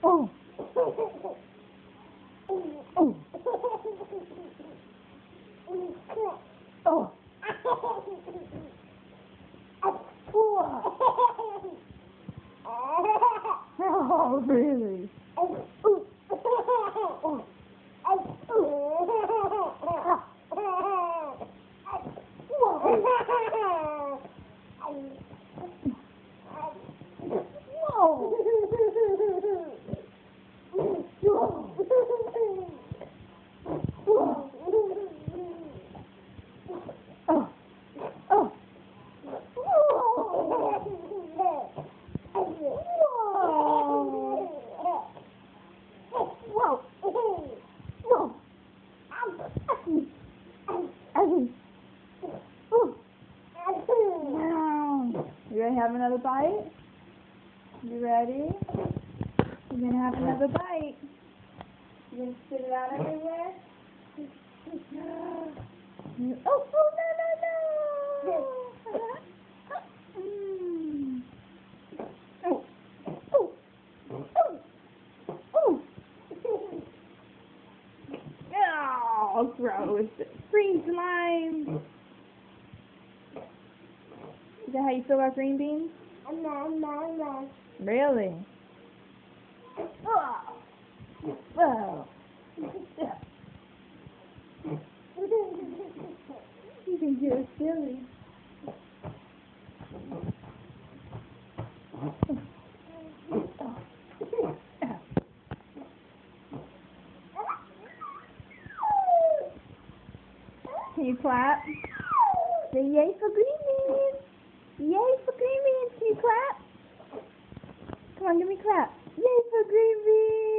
Oh. Oh. Oh. Oh, really? You ready to have another bite? You ready? You're gonna have another bite. You're gonna spit it out everywhere? Oh, oh, no, no, no! Oh, oh, oh, oh. Oh, gross. Green slime. Is that how you feel about green beans? Really? Oh. Oh. You think you're silly. Can you clap? Say yay for green beans. Yay for green beans. Can you clap? Come on, give me a clap. Yay for green beans.